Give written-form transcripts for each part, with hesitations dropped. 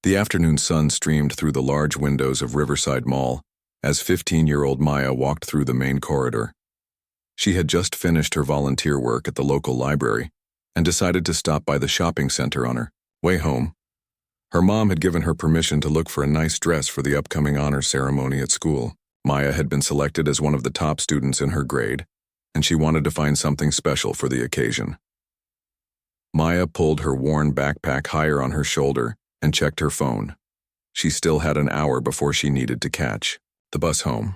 The afternoon sun streamed through the large windows of Riverside Mall as 15-year-old Maya walked through the main corridor. She had just finished her volunteer work at the local library and decided to stop by the shopping center on her way home. Her mom had given her permission to look for a nice dress for the upcoming honor ceremony at school. Maya had been selected as one of the top students in her grade, and she wanted to find something special for the occasion. Maya pulled her worn backpack higher on her shoulder and checked her phone. She still had an hour before she needed to catch the bus home.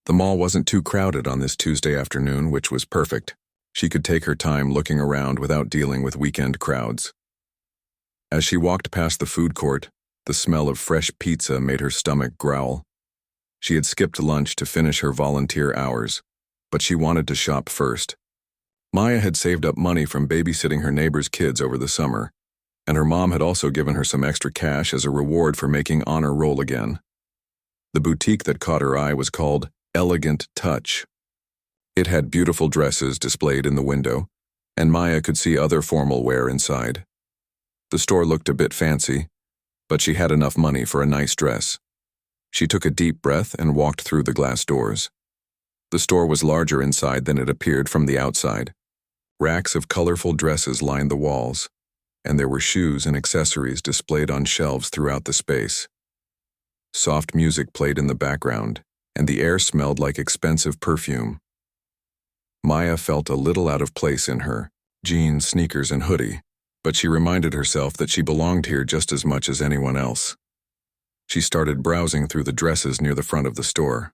The mall wasn't too crowded on this Tuesday afternoon, which was perfect. She could take her time looking around without dealing with weekend crowds. As she walked past the food court, the smell of fresh pizza made her stomach growl. She had skipped lunch to finish her volunteer hours, but she wanted to shop first. Maya had saved up money from babysitting her neighbor's kids over the summer, and her mom had also given her some extra cash as a reward for making honor roll again. The boutique that caught her eye was called Elegant Touch. It had beautiful dresses displayed in the window, and Maya could see other formal wear inside. The store looked a bit fancy, but she had enough money for a nice dress. She took a deep breath and walked through the glass doors. The store was larger inside than it appeared from the outside. Racks of colorful dresses lined the walls, and there were shoes and accessories displayed on shelves throughout the space. Soft music played in the background, and the air smelled like expensive perfume. Maya felt a little out of place in her jeans, sneakers, and hoodie, but she reminded herself that she belonged here just as much as anyone else. She started browsing through the dresses near the front of the store.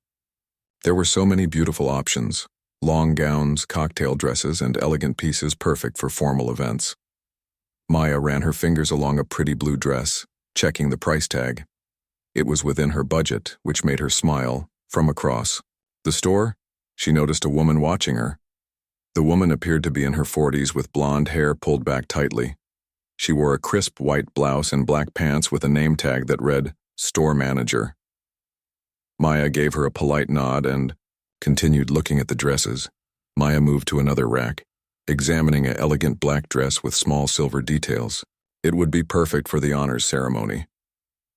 There were so many beautiful options: long gowns, cocktail dresses, and elegant pieces perfect for formal events. Maya ran her fingers along a pretty blue dress, checking the price tag. It was within her budget, which made her smile from across the store. She noticed a woman watching her. The woman appeared to be in her 40s with blonde hair pulled back tightly. She wore a crisp white blouse and black pants with a name tag that read "Store Manager." Maya gave her a polite nod and continued looking at the dresses. Maya moved to another rack, examining an elegant black dress with small silver details. It would be perfect for the honors ceremony.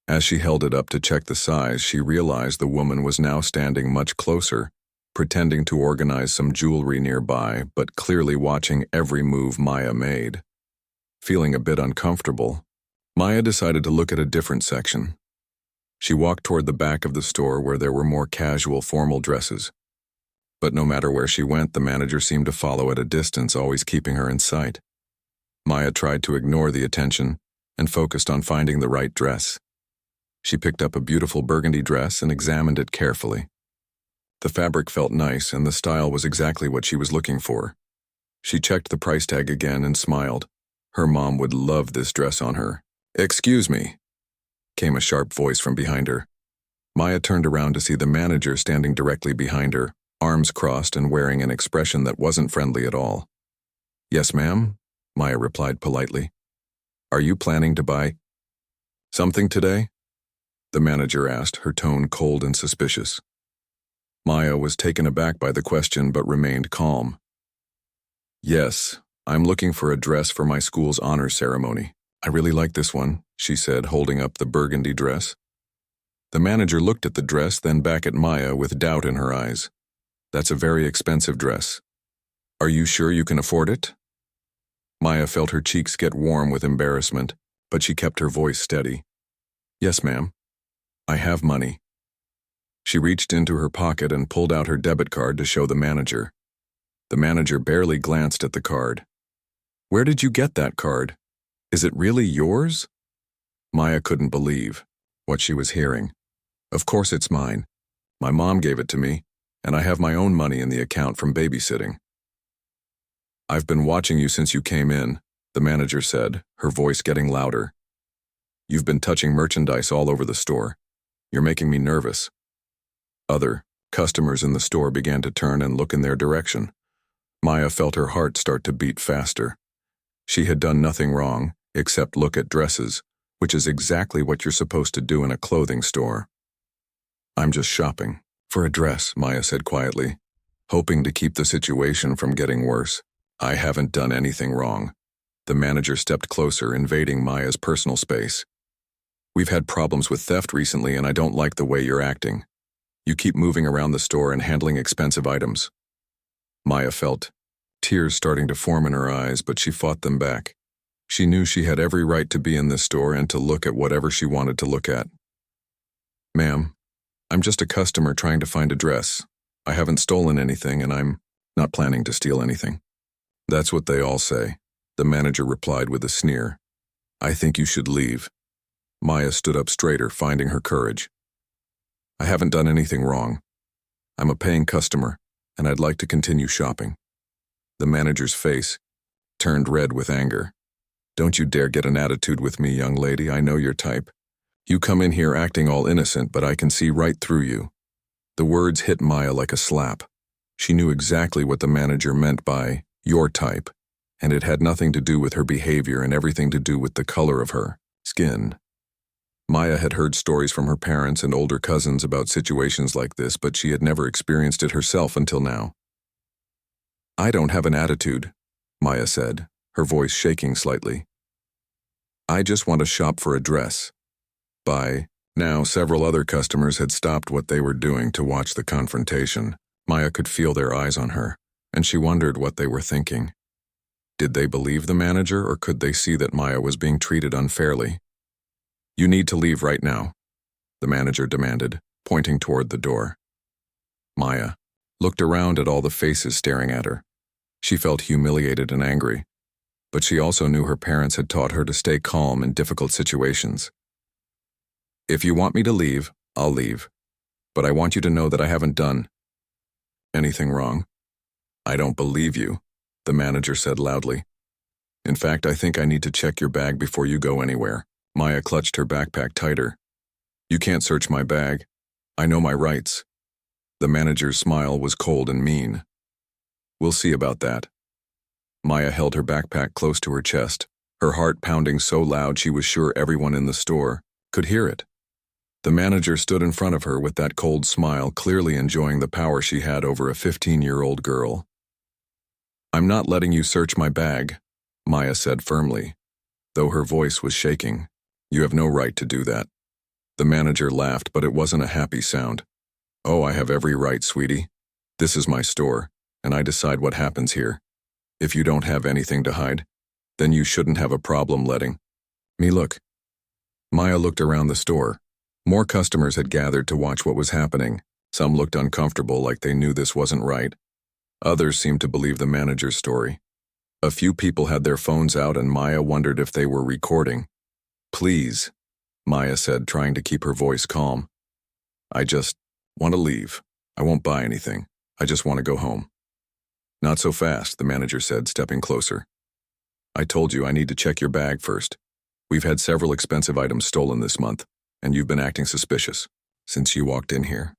As she held it up to check the size, she realized the woman was now standing much closer, pretending to organize some jewelry nearby, but clearly watching every move Maya made. Feeling a bit uncomfortable, Maya decided to look at a different section. She walked toward the back of the store where there were more casual, formal dresses. But no matter where she went, the manager seemed to follow at a distance, always keeping her in sight. Maya tried to ignore the attention and focused on finding the right dress. She picked up a beautiful burgundy dress and examined it carefully. The fabric felt nice, and the style was exactly what she was looking for. She checked the price tag again and smiled. Her mom would love this dress on her. "Excuse me," came a sharp voice from behind her. Maya turned around to see the manager standing directly behind her, arms crossed and wearing an expression that wasn't friendly at all. "Yes, ma'am," Maya replied politely. "Are you planning to buy something today?" the manager asked, her tone cold and suspicious. Maya was taken aback by the question but remained calm. "Yes, I'm looking for a dress for my school's honor ceremony. I really like this one," she said, holding up the burgundy dress. The manager looked at the dress, then back at Maya with doubt in her eyes. "That's a very expensive dress. Are you sure you can afford it?" Maya felt her cheeks get warm with embarrassment, but she kept her voice steady. "Yes, ma'am. I have money." She reached into her pocket and pulled out her debit card to show the manager. The manager barely glanced at the card. "Where did you get that card? Is it really yours?" Maya couldn't believe what she was hearing. "Of course it's mine. My mom gave it to me, and I have my own money in the account from babysitting." "I've been watching you since you came in," the manager said, her voice getting louder. "You've been touching merchandise all over the store. You're making me nervous." Other customers in the store began to turn and look in their direction. Maya felt her heart start to beat faster. She had done nothing wrong, except look at dresses, which is exactly what you're supposed to do in a clothing store. "I'm just shopping for a dress," Maya said quietly, hoping to keep the situation from getting worse. "I haven't done anything wrong." The manager stepped closer, invading Maya's personal space. We've had problems with theft recently and I don't like the way you're acting. You keep moving around the store and handling expensive items. Maya felt tears starting to form in her eyes, but she fought them back. She knew she had every right to be in this store and to look at whatever she wanted to look at. Ma'am, I'm just a customer trying to find a dress. I haven't stolen anything and I'm not planning to steal anything. That's what they all say, the manager replied with a sneer. I think you should leave. Maya stood up straighter, finding her courage. I haven't done anything wrong. I'm a paying customer, and I'd like to continue shopping. The manager's face turned red with anger. Don't you dare get an attitude with me, young lady. I know your type. You come in here acting all innocent, but I can see right through you. The words hit Maya like a slap. She knew exactly what the manager meant by your type, and it had nothing to do with her behavior and everything to do with the color of her skin. Maya had heard stories from her parents and older cousins about situations like this, but she had never experienced it herself until now. I don't have an attitude, Maya said, her voice shaking slightly. I just want to shop for a dress. By now, several other customers had stopped what they were doing to watch the confrontation. Maya could feel their eyes on her, and she wondered what they were thinking. Did they believe the manager, or could they see that Maya was being treated unfairly? You need to leave right now, the manager demanded, pointing toward the door. Maya looked around at all the faces staring at her. She felt humiliated and angry, but she also knew her parents had taught her to stay calm in difficult situations. If you want me to leave, I'll leave, but I want you to know that I haven't done anything wrong. I don't believe you, the manager said loudly. In fact, I think I need to check your bag before you go anywhere. Maya clutched her backpack tighter. You can't search my bag. I know my rights. The manager's smile was cold and mean. We'll see about that. Maya held her backpack close to her chest, her heart pounding so loud she was sure everyone in the store could hear it. The manager stood in front of her with that cold smile, clearly enjoying the power she had over a 15-year-old girl. I'm not letting you search my bag, Maya said firmly, though her voice was shaking. You have no right to do that. The manager laughed, but it wasn't a happy sound. Oh, I have every right, sweetie. This is my store, and I decide what happens here. If you don't have anything to hide, then you shouldn't have a problem letting me look. Maya looked around the store. More customers had gathered to watch what was happening. Some looked uncomfortable, like they knew this wasn't right. Others seemed to believe the manager's story. A few people had their phones out, and Maya wondered if they were recording. Please, Maya said, trying to keep her voice calm. I just want to leave. I won't buy anything. I just want to go home. Not so fast, the manager said, stepping closer. I told you I need to check your bag first. We've had several expensive items stolen this month, and you've been acting suspicious since you walked in here.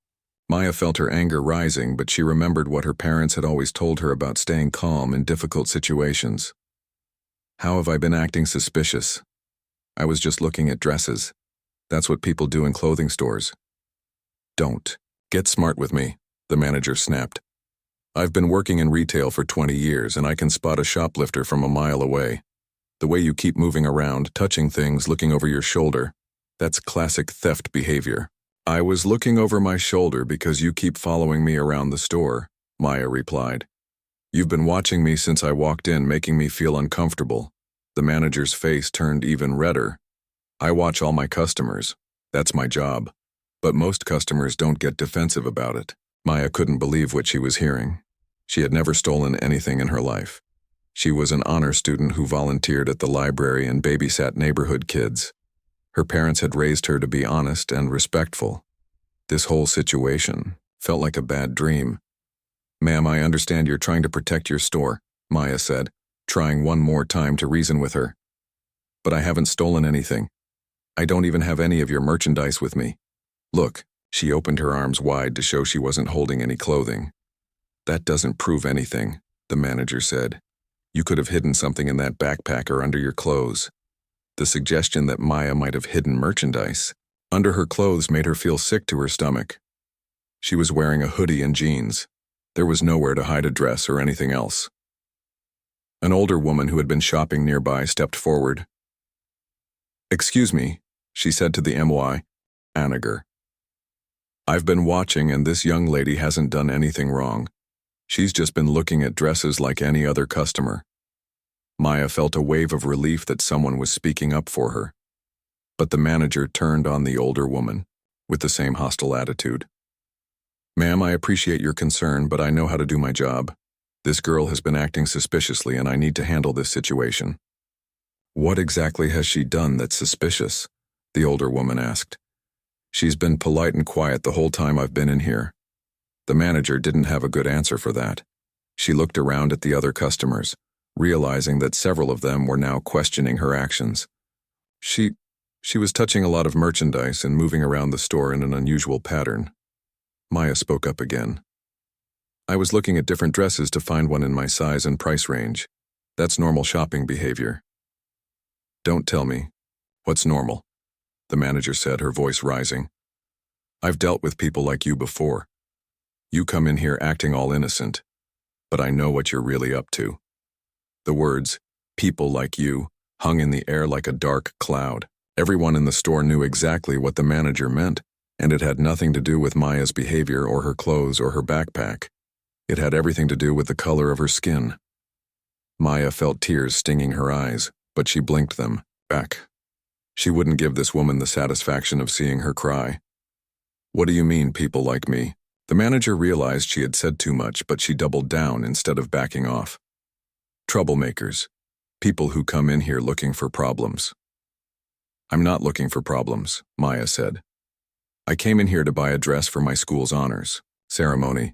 Maya felt her anger rising, but she remembered what her parents had always told her about staying calm in difficult situations. How have I been acting suspicious? I was just looking at dresses. That's what people do in clothing stores. Don't get smart with me, the manager snapped. I've been working in retail for 20 years, and I can spot a shoplifter from a mile away. The way you keep moving around, touching things, looking over your shoulder, that's classic theft behavior. I was looking over my shoulder because you keep following me around the store, Maya replied. You've been watching me since I walked in, making me feel uncomfortable. The manager's face turned even redder. I watch all my customers. That's my job. But most customers don't get defensive about it. Maya couldn't believe what she was hearing. She had never stolen anything in her life. She was an honor student who volunteered at the library and babysat neighborhood kids. Her parents had raised her to be honest and respectful. This whole situation felt like a bad dream. Ma'am, I understand you're trying to protect your store, Maya said, trying one more time to reason with her. But I haven't stolen anything. I don't even have any of your merchandise with me. Look, she opened her arms wide to show she wasn't holding any clothing. That doesn't prove anything, the manager said. You could have hidden something in that backpack or under your clothes. The suggestion that Maya might have hidden merchandise under her clothes made her feel sick to her stomach. She was wearing a hoodie and jeans. There was nowhere to hide a dress or anything else. An older woman who had been shopping nearby stepped forward. Excuse me, she said to the manager. I've been watching and this young lady hasn't done anything wrong. She's just been looking at dresses like any other customer. Maya felt a wave of relief that someone was speaking up for her. But the manager turned on the older woman, with the same hostile attitude. Ma'am, I appreciate your concern, but I know how to do my job. This girl has been acting suspiciously and I need to handle this situation. What exactly has she done that's suspicious? The older woman asked. She's been polite and quiet the whole time I've been in here. The manager didn't have a good answer for that. She looked around at the other customers, realizing that several of them were now questioning her actions. She was touching a lot of merchandise and moving around the store in an unusual pattern. Maya spoke up again. I was looking at different dresses to find one in my size and price range. That's normal shopping behavior. Don't tell me. What's normal? The manager said, her voice rising. I've dealt with people like you before. You come in here acting all innocent, but I know what you're really up to. The words, people like you, hung in the air like a dark cloud. Everyone in the store knew exactly what the manager meant, and it had nothing to do with Maya's behavior or her clothes or her backpack. It had everything to do with the color of her skin. Maya felt tears stinging her eyes, but she blinked them back. She wouldn't give this woman the satisfaction of seeing her cry. What do you mean, people like me? The manager realized she had said too much, but she doubled down instead of backing off. Troublemakers. People who come in here looking for problems. I'm not looking for problems, Maya said. I came in here to buy a dress for my school's honors ceremony.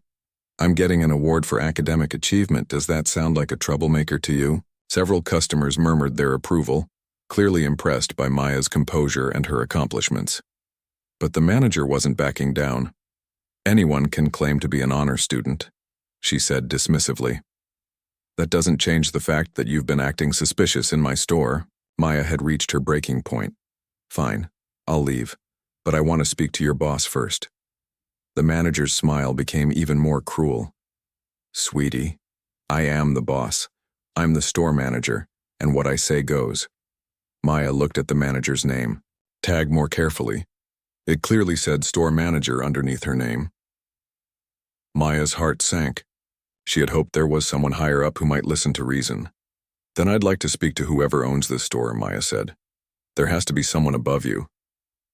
I'm getting an award for academic achievement. Does that sound like a troublemaker to you? Several customers murmured their approval, clearly impressed by Maya's composure and her accomplishments. But the manager wasn't backing down. Anyone can claim to be an honor student, she said dismissively. That doesn't change the fact that you've been acting suspicious in my store. Maya had reached her breaking point. Fine, I'll leave, but I want to speak to your boss first. The manager's smile became even more cruel. Sweetie, I am the boss. I'm the store manager, and what I say goes. Maya looked at the manager's name, tag more carefully. It clearly said store manager underneath her name. Maya's heart sank. She had hoped there was someone higher up who might listen to reason. Then I'd like to speak to whoever owns this store, Maya said. There has to be someone above you.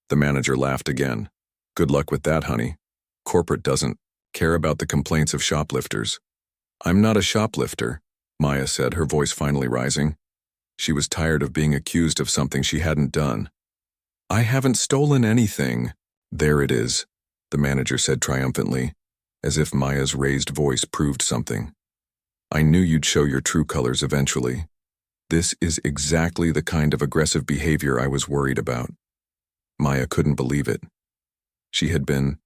The manager laughed again. Good luck with that, honey. Corporate doesn't care about the complaints of shoplifters. I'm not a shoplifter, Maya said, her voice finally rising. She was tired of being accused of something she hadn't done. I haven't stolen anything. There it is, the manager said triumphantly, as if Maya's raised voice proved something. I knew you'd show your true colors eventually. This is exactly the kind of aggressive behavior I was worried about. Maya couldn't believe it. She had been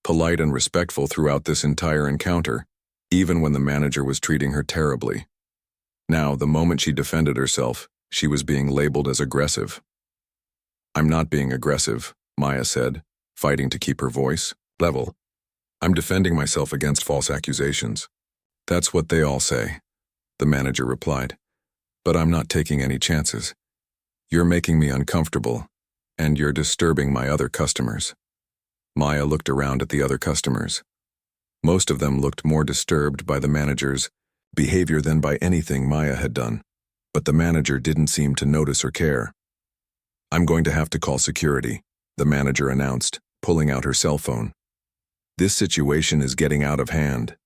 polite and respectful throughout this entire encounter, even when the manager was treating her terribly. Now, the moment she defended herself, she was being labeled as aggressive. I'm not being aggressive, Maya said, fighting to keep her voice level. I'm defending myself against false accusations. That's what they all say, the manager replied. But I'm not taking any chances. You're making me uncomfortable, and you're disturbing my other customers. Maya looked around at the other customers. Most of them looked more disturbed by the manager's behavior than by anything Maya had done, but the manager didn't seem to notice or care. I'm going to have to call security, the manager announced, pulling out her cell phone. This situation is getting out of hand.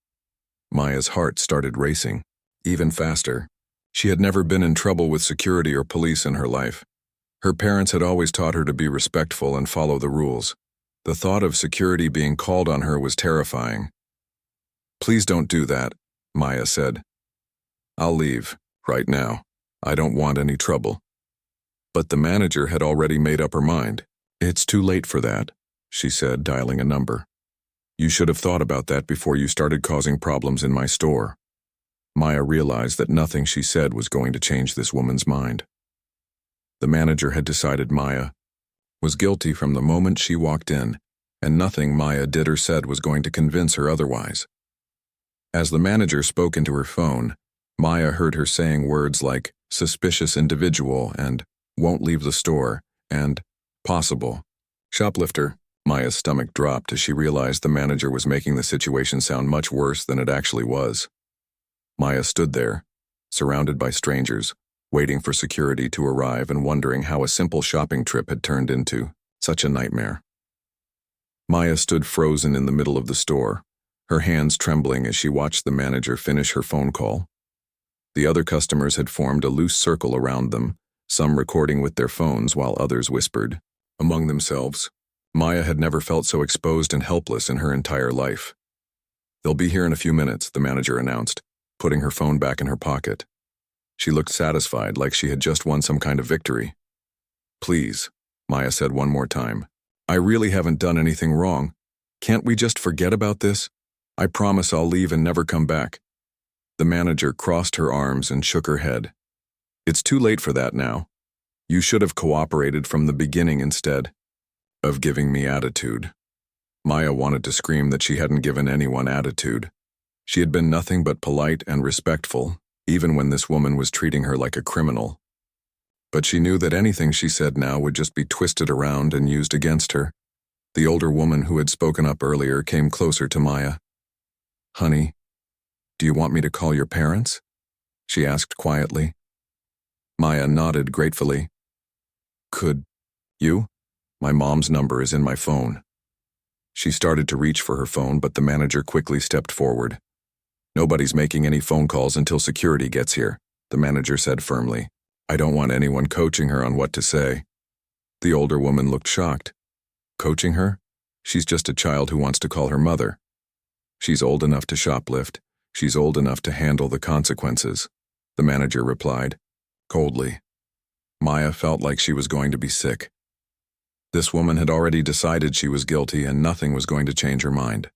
Maya's heart started racing, even faster. She had never been in trouble with security or police in her life. Her parents had always taught her to be respectful and follow the rules. The thought of security being called on her was terrifying. Please don't do that, Maya said. I'll leave, right now. I don't want any trouble. But the manager had already made up her mind. It's too late for that, she said, dialing a number. You should have thought about that before you started causing problems in my store. Maya realized that nothing she said was going to change this woman's mind. The manager had decided Maya was guilty from the moment she walked in, and nothing Maya did or said was going to convince her otherwise. As the manager spoke into her phone, Maya heard her saying words like suspicious individual and won't leave the store and Possible. Shoplifter. Maya's stomach dropped as she realized the manager was making the situation sound much worse than it actually was. Maya stood there, surrounded by strangers, waiting for security to arrive and wondering how a simple shopping trip had turned into such a nightmare. Maya stood frozen in the middle of the store, her hands trembling as she watched the manager finish her phone call. The other customers had formed a loose circle around them, some recording with their phones while others whispered among themselves. Maya had never felt so exposed and helpless in her entire life. "They'll be here in a few minutes," the manager announced, putting her phone back in her pocket. She looked satisfied, like she had just won some kind of victory. "Please," Maya said one more time. "I really haven't done anything wrong. Can't we just forget about this? I promise I'll leave and never come back." The manager crossed her arms and shook her head. "It's too late for that now. You should have cooperated from the beginning instead of giving me attitude." Maya wanted to scream that she hadn't given anyone attitude. She had been nothing but polite and respectful, even when this woman was treating her like a criminal. But she knew that anything she said now would just be twisted around and used against her. The older woman who had spoken up earlier came closer to Maya. "Honey, do you want me to call your parents?" she asked quietly. Maya nodded gratefully. "Could you? My mom's number is in my phone." She started to reach for her phone, but the manager quickly stepped forward. "Nobody's making any phone calls until security gets here," the manager said firmly. "I don't want anyone coaching her on what to say." The older woman looked shocked. "Coaching her? She's just a child who wants to call her mother. She's old enough to shoplift. She's old enough to handle the consequences," the manager replied, coldly. Maya felt like she was going to be sick. This woman had already decided she was guilty and nothing was going to change her mind.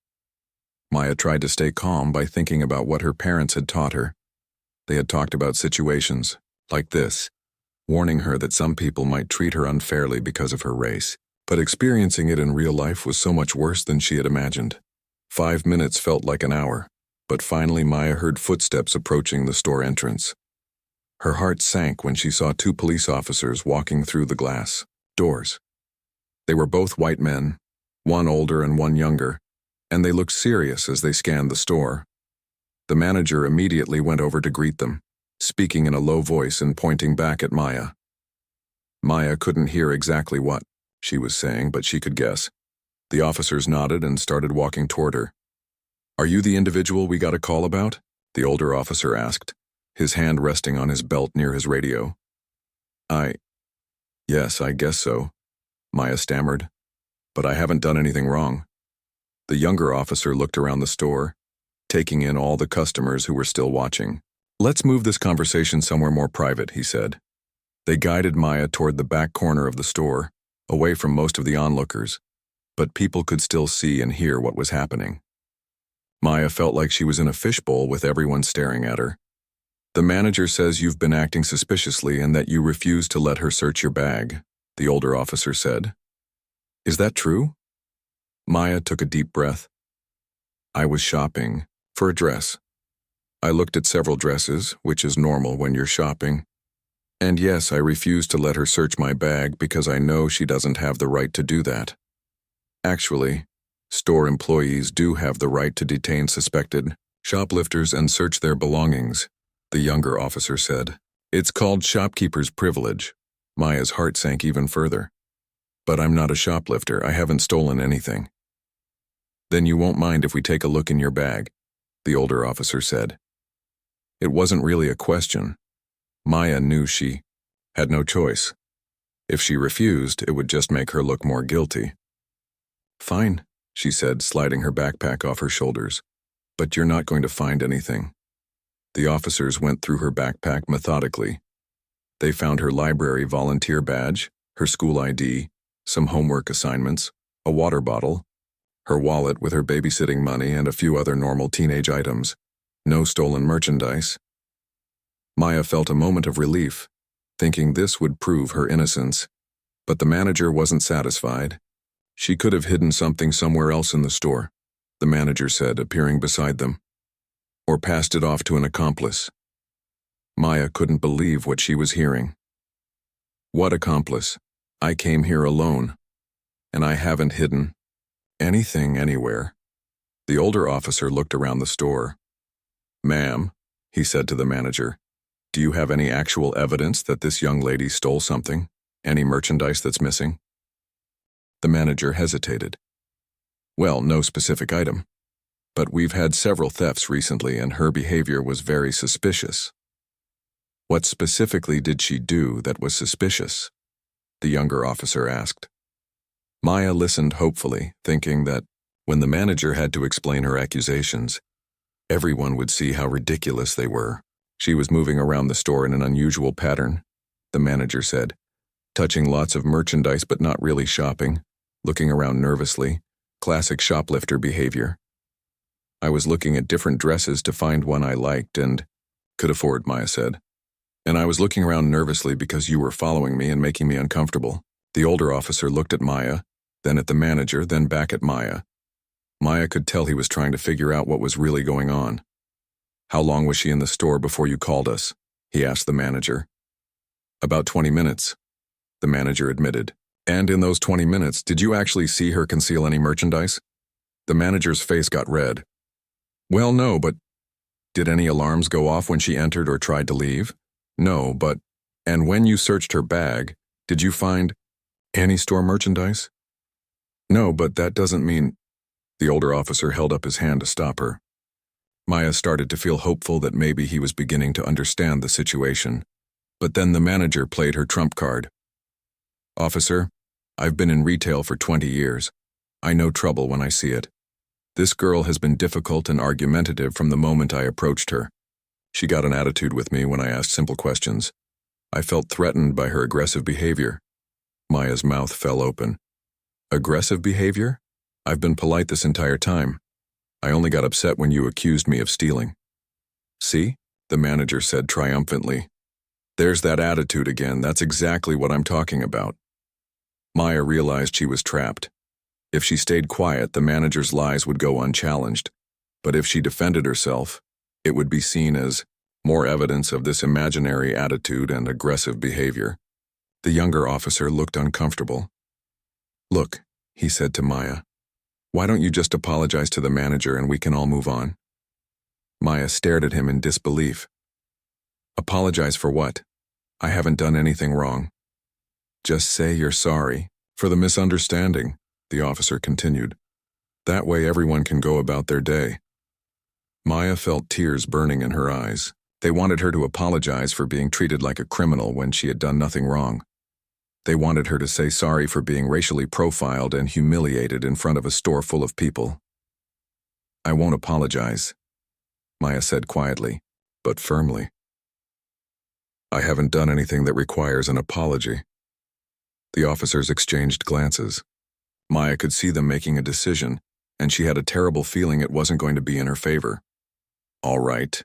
Maya tried to stay calm by thinking about what her parents had taught her. They had talked about situations like this, warning her that some people might treat her unfairly because of her race. But experiencing it in real life was so much worse than she had imagined. 5 minutes felt like an hour, but finally Maya heard footsteps approaching the store entrance. Her heart sank when she saw 2 police officers walking through the glass doors. They were both white men, one older and one younger, and they looked serious as they scanned the store. The manager immediately went over to greet them, speaking in a low voice and pointing back at Maya. Maya couldn't hear exactly what she was saying, but she could guess. The officers nodded and started walking toward her. "Are you the individual we got a call about?" the older officer asked, his hand resting on his belt near his radio. Yes, I guess so," Maya stammered. "But I haven't done anything wrong." The younger officer looked around the store, taking in all the customers who were still watching. "Let's move this conversation somewhere more private," he said. They guided Maya toward the back corner of the store, away from most of the onlookers, but people could still see and hear what was happening. Maya felt like she was in a fishbowl with everyone staring at her. "The manager says you've been acting suspiciously and that you refuse to let her search your bag," the older officer said. "Is that true?" Maya took a deep breath. "I was shopping for a dress. I looked at several dresses, which is normal when you're shopping. And yes, I refused to let her search my bag because I know she doesn't have the right to do that. Actually, store employees do have the right to detain suspected shoplifters and search their belongings," the younger officer said. "It's called shopkeeper's privilege." Maya's heart sank even further. "But I'm not a shoplifter. I haven't stolen anything." "Then you won't mind if we take a look in your bag," the older officer said. It wasn't really a question. Maya knew she had no choice. If she refused, it would just make her look more guilty. "Fine," she said, sliding her backpack off her shoulders. "But you're not going to find anything." The officers went through her backpack methodically. They found her library volunteer badge, her school ID, some homework assignments, a water bottle, her wallet with her babysitting money, and a few other normal teenage items. No stolen merchandise. Maya felt a moment of relief, thinking this would prove her innocence. But the manager wasn't satisfied. "She could have hidden something somewhere else in the store," the manager said, appearing beside them. "Or passed it off to an accomplice." Maya couldn't believe what she was hearing. "What accomplice?" I came here alone, and I haven't hidden anything anywhere. The older officer looked around the store. Ma'am, he said to the manager, do you have any actual evidence that this young lady stole something? Any merchandise that's missing? The manager hesitated. Well, no specific item. But we've had several thefts recently and her behavior was very suspicious. What specifically did she do that was suspicious? The younger officer asked. Maya listened hopefully, thinking that when the manager had to explain her accusations, everyone would see how ridiculous they were. She was moving around the store in an unusual pattern, the manager said, touching lots of merchandise but not really shopping, looking around nervously, classic shoplifter behavior. I was looking at different dresses to find one I liked and could afford, Maya said. And I was looking around nervously because you were following me and making me uncomfortable. The older officer looked at Maya, then at the manager, then back at Maya. Maya could tell he was trying to figure out what was really going on. How long was she in the store before you called us? He asked the manager. About 20 minutes, the manager admitted. And in those 20 minutes, did you actually see her conceal any merchandise? The manager's face got red. Well, no, but did any alarms go off when she entered or tried to leave? No, but, and when you searched her bag, did you find any store merchandise? No, but that doesn't mean... The older officer held up his hand to stop her. Maya started to feel hopeful that maybe he was beginning to understand the situation. But then the manager played her trump card. Officer, I've been in retail for 20 years. I know trouble when I see it. This girl has been difficult and argumentative from the moment I approached her. She got an attitude with me when I asked simple questions. I felt threatened by her aggressive behavior. Maya's mouth fell open. Aggressive behavior? I've been polite this entire time. I only got upset when you accused me of stealing. See? The manager said triumphantly. There's that attitude again. That's exactly what I'm talking about. Maya realized she was trapped. If she stayed quiet, the manager's lies would go unchallenged. But if she defended herself, it would be seen as more evidence of this imaginary attitude and aggressive behavior. The younger officer looked uncomfortable. Look, he said to Maya, why don't you just apologize to the manager and we can all move on? Maya stared at him in disbelief. Apologize for what? I haven't done anything wrong. Just say you're sorry for the misunderstanding, the officer continued. That way everyone can go about their day. Maya felt tears burning in her eyes. They wanted her to apologize for being treated like a criminal when she had done nothing wrong. They wanted her to say sorry for being racially profiled and humiliated in front of a store full of people. I won't apologize, Maya said quietly, but firmly. I haven't done anything that requires an apology. The officers exchanged glances. Maya could see them making a decision, and she had a terrible feeling it wasn't going to be in her favor. All right,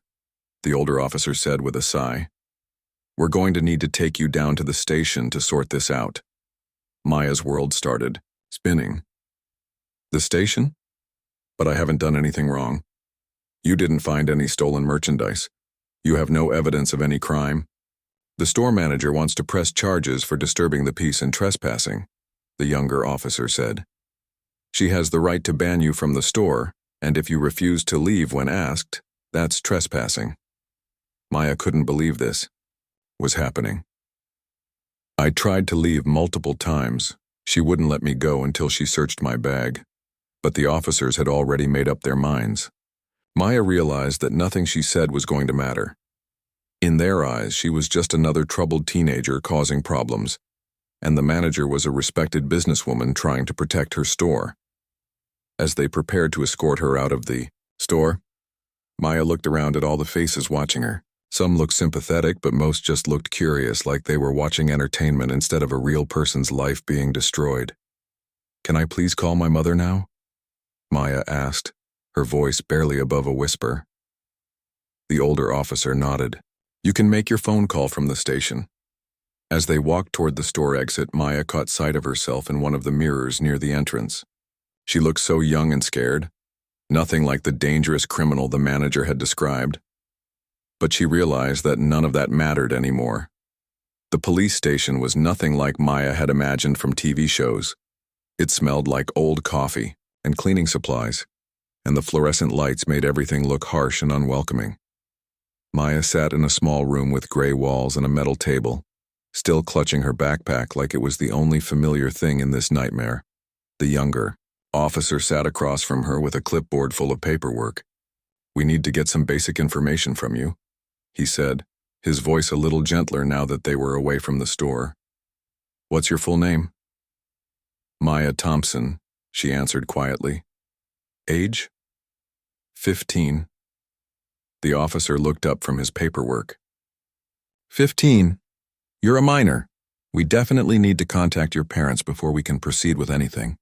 the older officer said with a sigh. We're going to need to take you down to the station to sort this out. Maya's world started spinning. The station? But I haven't done anything wrong. You didn't find any stolen merchandise. You have no evidence of any crime. The store manager wants to press charges for disturbing the peace and trespassing, the younger officer said. She has the right to ban you from the store, and if you refuse to leave when asked, that's trespassing. Maya couldn't believe this was happening. I tried to leave multiple times. She wouldn't let me go until she searched my bag. But the officers had already made up their minds. Maya realized that nothing she said was going to matter. In their eyes, she was just another troubled teenager causing problems, and the manager was a respected businesswoman trying to protect her store. As they prepared to escort her out of the store, Maya looked around at all the faces watching her. Some looked sympathetic, but most just looked curious, like they were watching entertainment instead of a real person's life being destroyed. Can I please call my mother now? Maya asked, her voice barely above a whisper. The older officer nodded. You can make your phone call from the station. As they walked toward the store exit, Maya caught sight of herself in one of the mirrors near the entrance. She looked so young and scared, nothing like the dangerous criminal the manager had described. But she realized that none of that mattered anymore. The police station was nothing like Maya had imagined from TV shows. It smelled like old coffee and cleaning supplies, and the fluorescent lights made everything look harsh and unwelcoming. Maya sat in a small room with gray walls and a metal table, still clutching her backpack like it was the only familiar thing in this nightmare. The younger officer sat across from her with a clipboard full of paperwork. "We need to get some basic information from you," he said, his voice a little gentler now that they were away from the store. "What's your full name?" "Maya Thompson," she answered quietly. "Age?" 15. The officer looked up from his paperwork. 15. You're a minor. We definitely need to contact your parents before we can proceed with anything."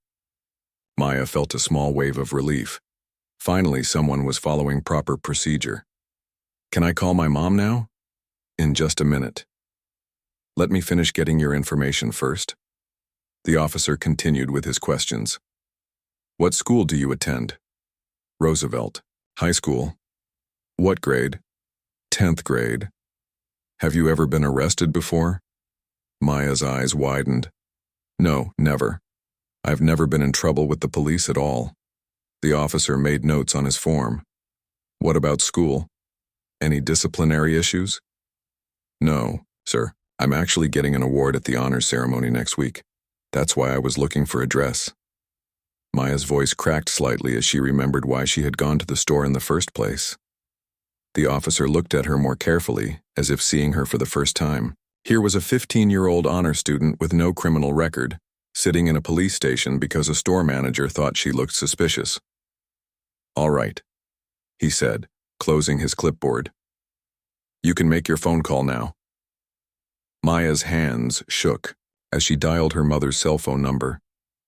Maya felt a small wave of relief. Finally, someone was following proper procedure. "Can I call my mom now?" "In just a minute. Let me finish getting your information first." The officer continued with his questions. "What school do you attend?" "Roosevelt. High school." "What grade?" "10th grade." "Have you ever been arrested before?" Maya's eyes widened. "No, never. I've never been in trouble with the police at all." The officer made notes on his form. "What about school? Any disciplinary issues?" "No, sir. I'm actually getting an award at the honors ceremony next week. That's why I was looking for a dress." Maya's voice cracked slightly as she remembered why she had gone to the store in the first place. The officer looked at her more carefully, as if seeing her for the first time. Here was a 15-year-old honor student with no criminal record, sitting in a police station because a store manager thought she looked suspicious. "All right," he said, closing his clipboard. "You can make your phone call now." Maya's hands shook as she dialed her mother's cell phone number.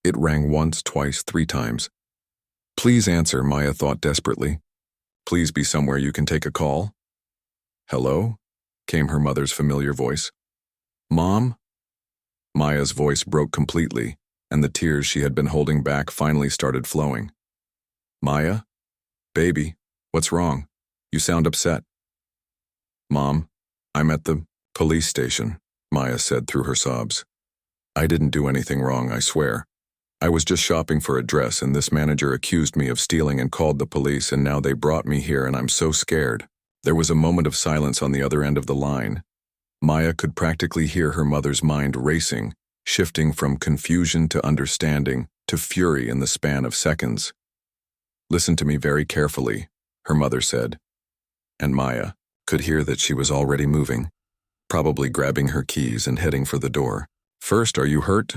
It rang once, twice, 3 times. "Please answer," Maya thought desperately. "Please be somewhere you can take a call." "Hello?" came her mother's familiar voice. "Mom?" Maya's voice broke completely, and the tears she had been holding back finally started flowing. "Maya? Baby, what's wrong? You sound upset." "Mom, I'm at the police station," Maya said through her sobs. "I didn't do anything wrong, I swear. I was just shopping for a dress and this manager accused me of stealing and called the police, and now they brought me here and I'm so scared." There was a moment of silence on the other end of the line. Maya could practically hear her mother's mind racing, shifting from confusion to understanding to fury in the span of seconds. "Listen to me very carefully," her mother said. And Maya could hear that she was already moving, probably grabbing her keys and heading for the door. "First, are you hurt?"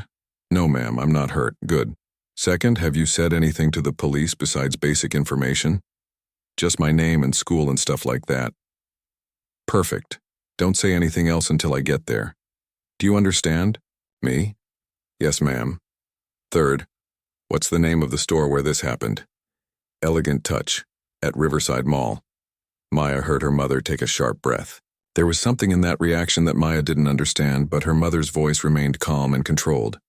"No, ma'am, I'm not hurt." "Good. Second, have you said anything to the police besides basic information?" "Just my name and school and stuff like that." "Perfect. Don't say anything else until I get there. Do you understand?" "Me?" "Yes, ma'am." "Third, what's the name of the store where this happened?" "Elegant Touch, at Riverside Mall." Maya heard her mother take a sharp breath. There was something in that reaction that Maya didn't understand, but her mother's voice remained calm and controlled.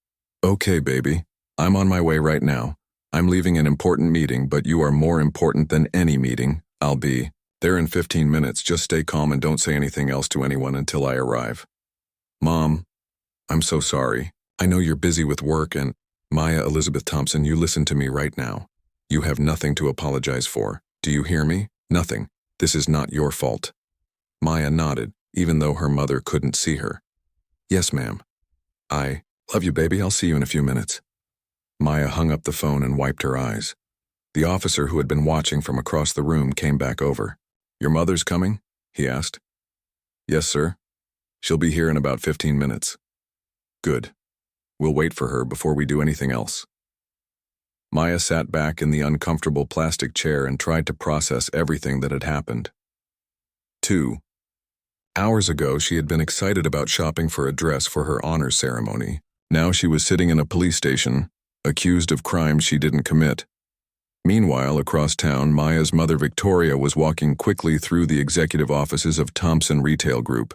"Okay, baby. I'm on my way right now. I'm leaving an important meeting, but you are more important than any meeting. I'll be there in 15 minutes. Just stay calm and don't say anything else to anyone until I arrive." "Mom, I'm so sorry. I know you're busy with work and—" "Maya Elizabeth Thompson, you listen to me right now. You have nothing to apologize for. Do you hear me? Nothing. This is not your fault." Maya nodded, even though her mother couldn't see her. "Yes, ma'am. I love you, baby. I'll see you in a few minutes." Maya hung up the phone and wiped her eyes. The officer who had been watching from across the room came back over. "Your mother's coming?" he asked. "Yes, sir. She'll be here in about 15 minutes. "Good. We'll wait for her before we do anything else." Maya sat back in the uncomfortable plastic chair and tried to process everything that had happened. 2 hours ago, she had been excited about shopping for a dress for her honors ceremony. Now she was sitting in a police station, accused of crimes she didn't commit. Meanwhile, across town, Maya's mother Victoria was walking quickly through the executive offices of Thompson Retail Group.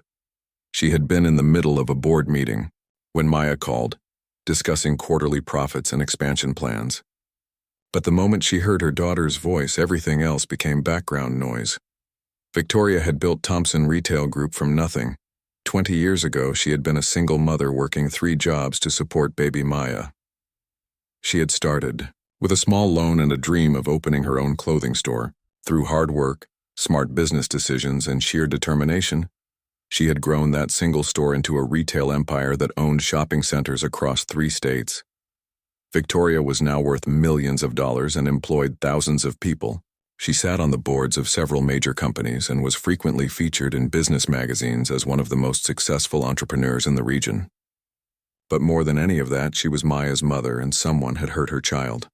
She had been in the middle of a board meeting when Maya called, discussing quarterly profits and expansion plans. But the moment she heard her daughter's voice, everything else became background noise. Victoria had built Thompson Retail Group from nothing, 20 years ago, she had been a single mother working 3 jobs to support baby Maya. She had started with a small loan and a dream of opening her own clothing store. Through hard work, smart business decisions, and sheer determination, she had grown that single store into a retail empire that owned shopping centers across 3 states. Victoria was now worth millions of dollars and employed thousands of people. She sat on the boards of several major companies and was frequently featured in business magazines as one of the most successful entrepreneurs in the region. But more than any of that, she was Maya's mother, and someone had hurt her child.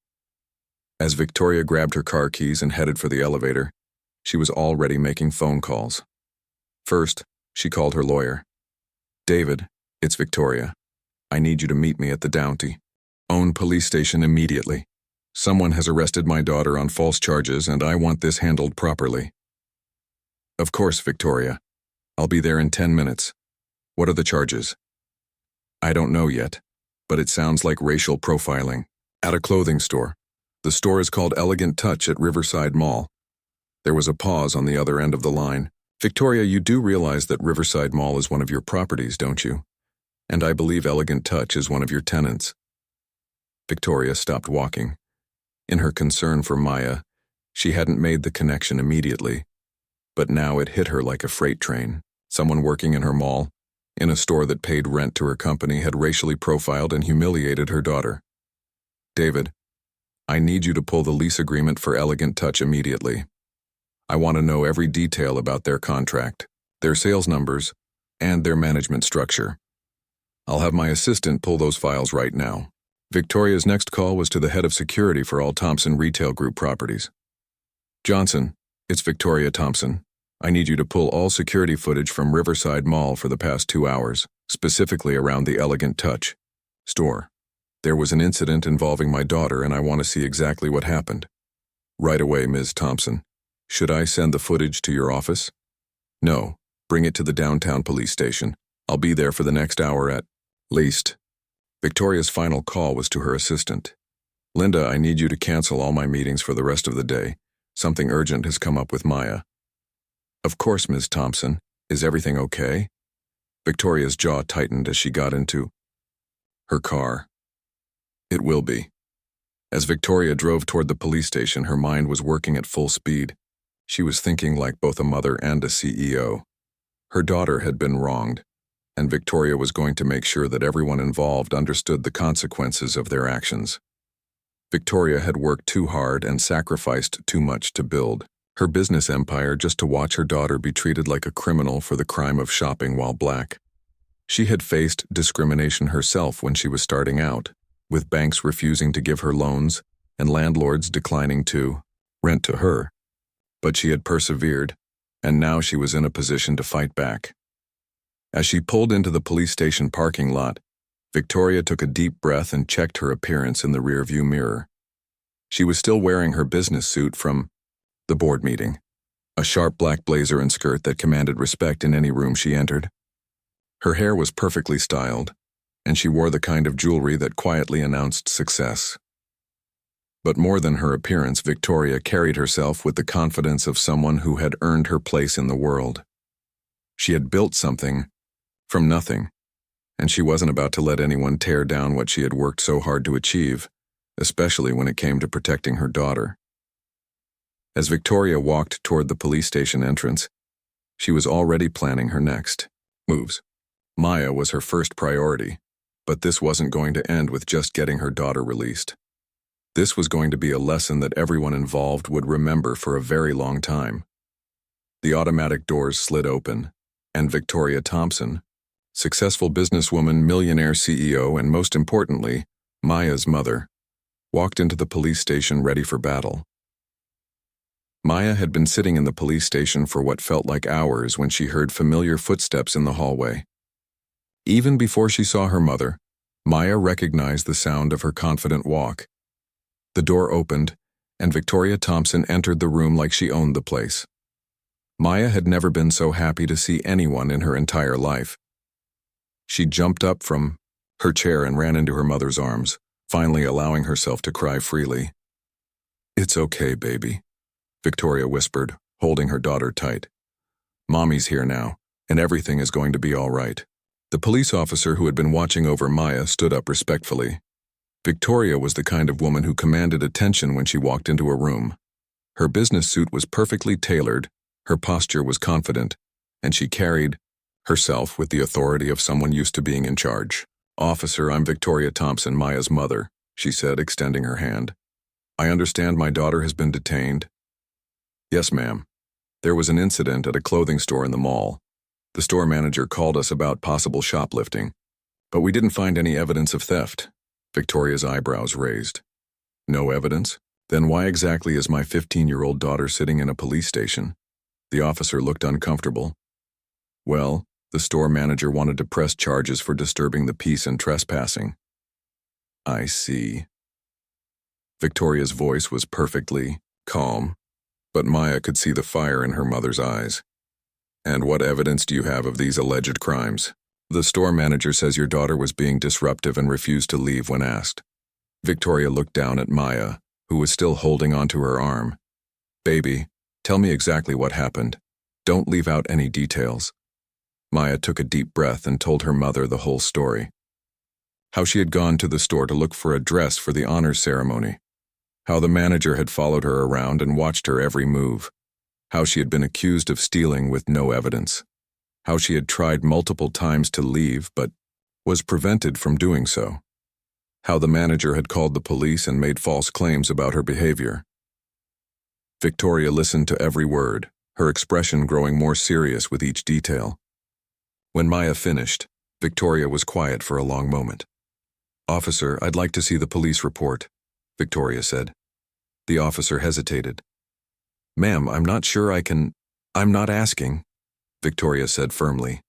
As Victoria grabbed her car keys and headed for the elevator, she was already making phone calls. First, she called her lawyer. "David, it's Victoria. I need you to meet me at the Downtown police station immediately. Someone has arrested my daughter on false charges, and I want this handled properly." "Of course, Victoria. I'll be there in 10 minutes. What are the charges?" "I don't know yet, but it sounds like racial profiling. At a clothing store. The store is called Elegant Touch at Riverside Mall." There was a pause on the other end of the line. "Victoria, you do realize that Riverside Mall is one of your properties, don't you? And I believe Elegant Touch is one of your tenants." Victoria stopped walking. In her concern for Maya, she hadn't made the connection immediately, but now it hit her like a freight train. Someone working in her mall, in a store that paid rent to her company, had racially profiled and humiliated her daughter. "David, I need you to pull the lease agreement for Elegant Touch immediately. I want to know every detail about their contract, their sales numbers, and their management structure. I'll have my assistant pull those files right now." Victoria's next call was to the head of security for all Thompson Retail Group properties. "Johnson, it's Victoria Thompson. I need you to pull all security footage from Riverside Mall for the past 2 hours, specifically around the Elegant Touch store. There was an incident involving my daughter, and I want to see exactly what happened." "Right away, Ms. Thompson. Should I send the footage to your office?" "No, bring it to the downtown police station. I'll be there for the next hour at least." Victoria's final call was to her assistant. "Linda, I need you to cancel all my meetings for the rest of the day. Something urgent has come up with Maya." "Of course, Ms. Thompson. Is everything okay?" Victoria's jaw tightened as she got into her car. "It will be." As Victoria drove toward the police station, her mind was working at full speed. She was thinking like both a mother and a CEO. Her daughter had been wronged, and Victoria was going to make sure that everyone involved understood the consequences of their actions. Victoria had worked too hard and sacrificed too much to build her business empire just to watch her daughter be treated like a criminal for the crime of shopping while black. She had faced discrimination herself when she was starting out, with banks refusing to give her loans and landlords declining to rent to her. But she had persevered, and now she was in a position to fight back. As she pulled into the police station parking lot, Victoria took a deep breath and checked her appearance in the rearview mirror. She was still wearing her business suit from the board meeting, a sharp black blazer and skirt that commanded respect in any room she entered. Her hair was perfectly styled, and she wore the kind of jewelry that quietly announced success. But more than her appearance, Victoria carried herself with the confidence of someone who had earned her place in the world. She had built something from nothing, and she wasn't about to let anyone tear down what she had worked so hard to achieve, especially when it came to protecting her daughter. As Victoria walked toward the police station entrance, she was already planning her next moves. Maya was her first priority, but this wasn't going to end with just getting her daughter released. This was going to be a lesson that everyone involved would remember for a very long time. The automatic doors slid open, and Victoria Thompson, successful businesswoman, millionaire CEO, and most importantly, Maya's mother, walked into the police station ready for battle. Maya had been sitting in the police station for what felt like hours when she heard familiar footsteps in the hallway. Even before she saw her mother, Maya recognized the sound of her confident walk. The door opened, and Victoria Thompson entered the room like she owned the place. Maya had never been so happy to see anyone in her entire life. She jumped up from her chair and ran into her mother's arms, finally allowing herself to cry freely. "It's okay, baby," Victoria whispered, holding her daughter tight. "Mommy's here now, and everything is going to be all right. The police officer who had been watching over Maya stood up respectfully. Victoria was the kind of woman who commanded attention when she walked into a room. Her business suit was perfectly tailored, her posture was confident, and she carried herself with the authority of someone used to being in charge. "Officer, I'm Victoria Thompson, Maya's mother," she said, extending her hand. "I understand my daughter has been detained." "Yes, ma'am. There was an incident at a clothing store in the mall. The store manager called us about possible shoplifting, but we didn't find any evidence of theft." Victoria's eyebrows raised. "No evidence? Then why exactly is my 15-year-old daughter sitting in a police station?" The officer looked uncomfortable. "Well, the store manager wanted to press charges for disturbing the peace and trespassing." "I see." Victoria's voice was perfectly calm, but Maya could see the fire in her mother's eyes. "And what evidence do you have of these alleged crimes?" "The store manager says your daughter was being disruptive and refused to leave when asked." Victoria looked down at Maya, who was still holding onto her arm. "Baby, tell me exactly what happened. Don't leave out any details." Maya took a deep breath and told her mother the whole story. How she had gone to the store to look for a dress for the honors ceremony. How the manager had followed her around and watched her every move. How she had been accused of stealing with no evidence. How she had tried multiple times to leave but was prevented from doing so. How the manager had called the police and made false claims about her behavior. Victoria listened to every word, her expression growing more serious with each detail. When Maya finished, Victoria was quiet for a long moment. "Officer, I'd like to see the police report," Victoria said. The officer hesitated. "Ma'am, I'm not sure I can—" "I'm not asking," Victoria said firmly.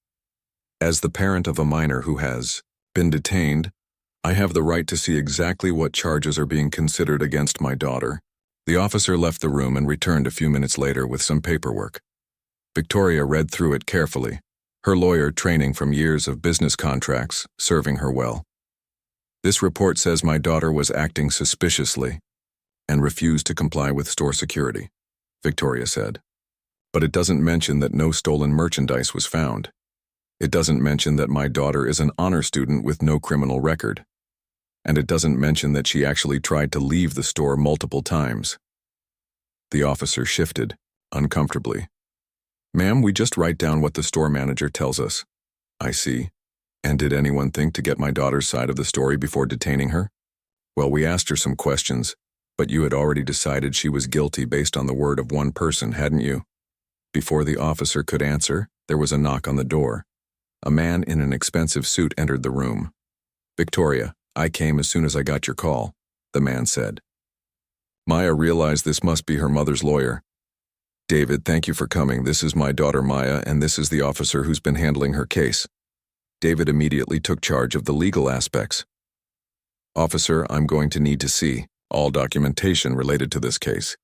"As the parent of a minor who has been detained, I have the right to see exactly what charges are being considered against my daughter." The officer left the room and returned a few minutes later with some paperwork. Victoria read through it carefully, her lawyer training from years of business contracts serving her well. "This report says my daughter was acting suspiciously and refused to comply with store security," Victoria said. "But it doesn't mention that no stolen merchandise was found. It doesn't mention that my daughter is an honor student with no criminal record. And it doesn't mention that she actually tried to leave the store multiple times." The officer shifted, uncomfortably. "Ma'am, we just write down what the store manager tells us." "I see. And did anyone think to get my daughter's side of the story before detaining her?" "Well, we asked her some questions, but you had already decided she was guilty based on the word of one person, hadn't you?" Before the officer could answer, there was a knock on the door. A man in an expensive suit entered the room. "Victoria, I came as soon as I got your call," the man said. Maya realized this must be her mother's lawyer. "David, thank you for coming. This is my daughter Maya, and this is the officer who's been handling her case." David immediately took charge of the legal aspects. "Officer, I'm going to need to see all documentation related to this case.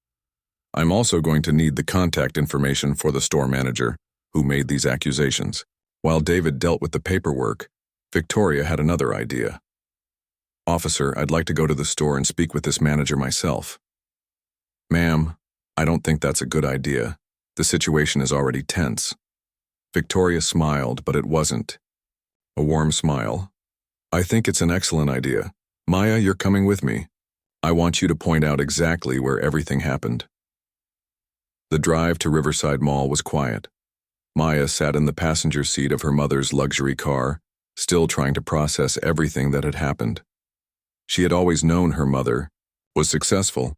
I'm also going to need the contact information for the store manager who made these accusations." While David dealt with the paperwork, Victoria had another idea. "Officer, I'd like to go to the store and speak with this manager myself." "Ma'am, I don't think that's a good idea. The situation is already tense." Victoria smiled, but it wasn't a warm smile. "I think it's an excellent idea. Maya, you're coming with me. I want you to point out exactly where everything happened." The drive to Riverside Mall was quiet. Maya sat in the passenger seat of her mother's luxury car, still trying to process everything that had happened. She had always known her mother was successful,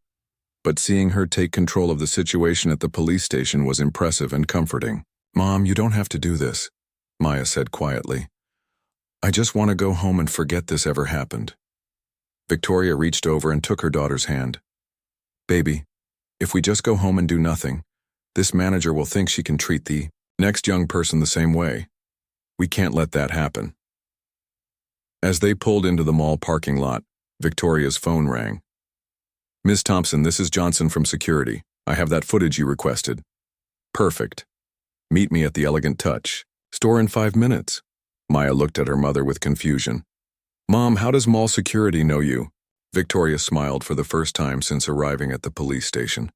but seeing her take control of the situation at the police station was impressive and comforting. "Mom, you don't have to do this," Maya said quietly. "I just want to go home and forget this ever happened." Victoria reached over and took her daughter's hand. "Baby, if we just go home and do nothing, this manager will think she can treat the next young person the same way. We can't let that happen." As they pulled into the mall parking lot, Victoria's phone rang. "Ms. Thompson, this is Johnson from security. I have that footage you requested." "Perfect. Meet me at the Elegant Touch store in 5 minutes." Maya looked at her mother with confusion. "Mom, how does mall security know you?" Victoria smiled for the first time since arriving at the police station.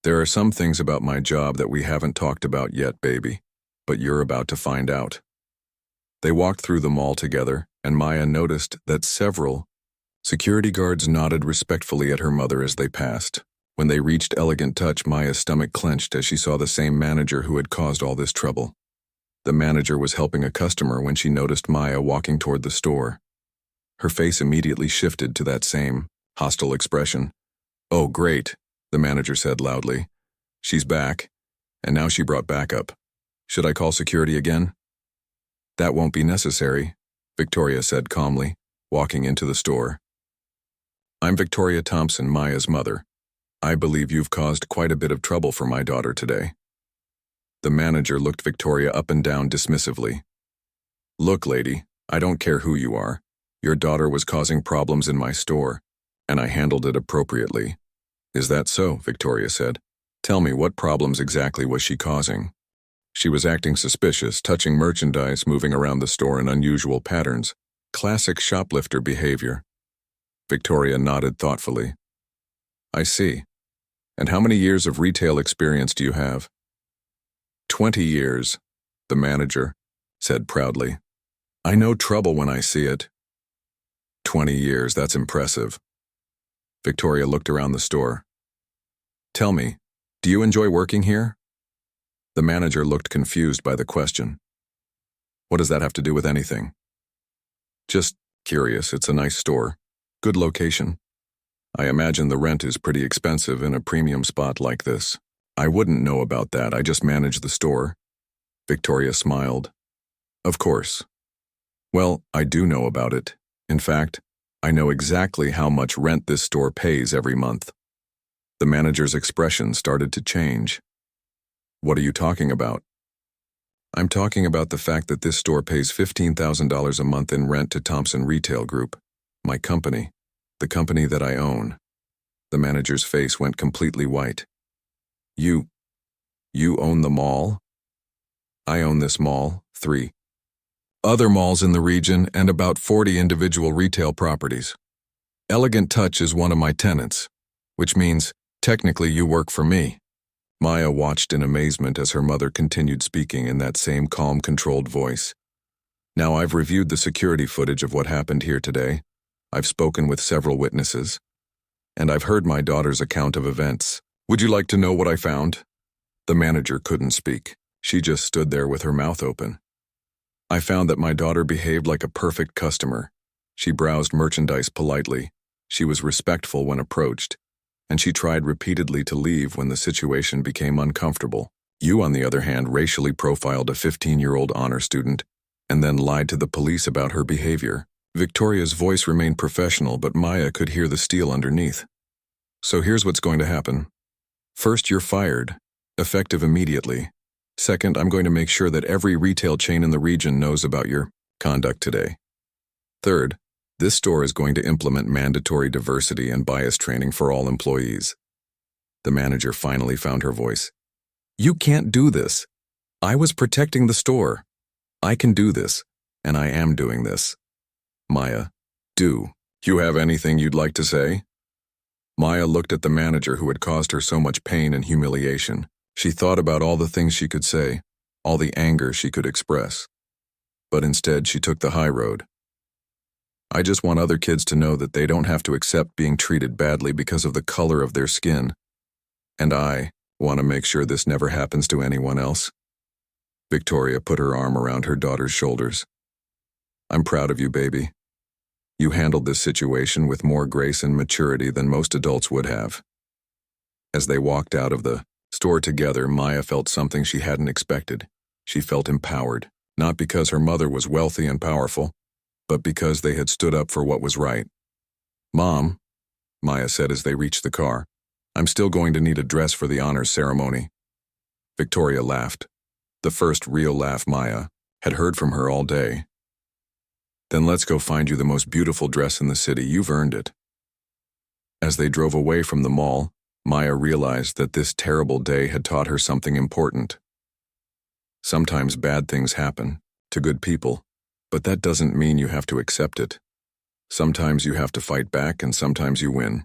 "There are some things about my job that we haven't talked about yet, baby." but you're about to find out. They walked through the mall together, and Maya noticed that several security guards nodded respectfully at her mother as they passed. When they reached Elegant Touch, Maya's stomach clenched as she saw the same manager who had caused all this trouble. The manager was helping a customer when she noticed Maya walking toward the store. Her face immediately shifted to that same hostile expression. "Oh, great," the manager said loudly. "She's back, and now she brought backup. Should I call security again?" "That won't be necessary," Victoria said calmly, walking into the store. "I'm Victoria Thompson, Maya's mother. I believe you've caused quite a bit of trouble for my daughter today." The manager looked Victoria up and down dismissively. "Look, lady, I don't care who you are. Your daughter was causing problems in my store, and I handled it appropriately." "Is that so?" Victoria said. "Tell me, what problems exactly was she causing?" "She was acting suspicious, touching merchandise, moving around the store in unusual patterns. Classic shoplifter behavior." Victoria nodded thoughtfully. "I see. And how many years of retail experience do you have?" 20 years, the manager said proudly. "I know trouble when I see it." 20 years, that's impressive. Victoria looked around the store. "Tell me, do you enjoy working here?" The manager looked confused by the question. "What does that have to do with anything?" "Just curious, it's a nice store. Good location. I imagine the rent is pretty expensive in a premium spot like this." "I wouldn't know about that, I just manage the store." Victoria smiled. "Of course. Well, I do know about it. In fact, I know exactly how much rent this store pays every month." The manager's expression started to change. "What are you talking about?" "I'm talking about the fact that this store pays $15,000 a month in rent to Thompson Retail Group, my company, the company that I own." The manager's face went completely white. You own the mall?" "I own this mall, 3 other malls in the region, and about 40 individual retail properties. Elegant Touch is one of my tenants, which means, technically, you work for me." Maya watched in amazement as her mother continued speaking in that same calm, controlled voice. "Now, I've reviewed the security footage of what happened here today. I've spoken with several witnesses, and I've heard my daughter's account of events. Would you like to know what I found?" The manager couldn't speak. She just stood there with her mouth open. "I found that my daughter behaved like a perfect customer. She browsed merchandise politely. She was respectful when approached, and she tried repeatedly to leave when the situation became uncomfortable. You, on the other hand, racially profiled a 15-year-old honor student and then lied to the police about her behavior." Victoria's voice remained professional, but Maya could hear the steel underneath. "So here's what's going to happen. First, you're fired, effective immediately. Second, I'm going to make sure that every retail chain in the region knows about your conduct today. Third, this store is going to implement mandatory diversity and bias training for all employees." The manager finally found her voice. "You can't do this. I was protecting the store. I can do this, and I am doing this." "Maya, do you have anything you'd like to say?" Maya looked at the manager who had caused her so much pain and humiliation. She thought about all the things she could say, all the anger she could express. But instead, she took the high road. "I just want other kids to know that they don't have to accept being treated badly because of the color of their skin. And I want to make sure this never happens to anyone else." Victoria put her arm around her daughter's shoulders. "I'm proud of you, baby. You handled this situation with more grace and maturity than most adults would have." As they walked out of the store together, Maya felt something she hadn't expected. She felt empowered, not because her mother was wealthy and powerful, but because they had stood up for what was right. "Mom," Maya said as they reached the car, "I'm still going to need a dress for the honors ceremony." Victoria laughed, the first real laugh Maya had heard from her all day. "Then let's go find you the most beautiful dress in the city. You've earned it." As they drove away from the mall, Maya realized that this terrible day had taught her something important. Sometimes bad things happen to good people, but that doesn't mean you have to accept it. Sometimes you have to fight back, and sometimes you win.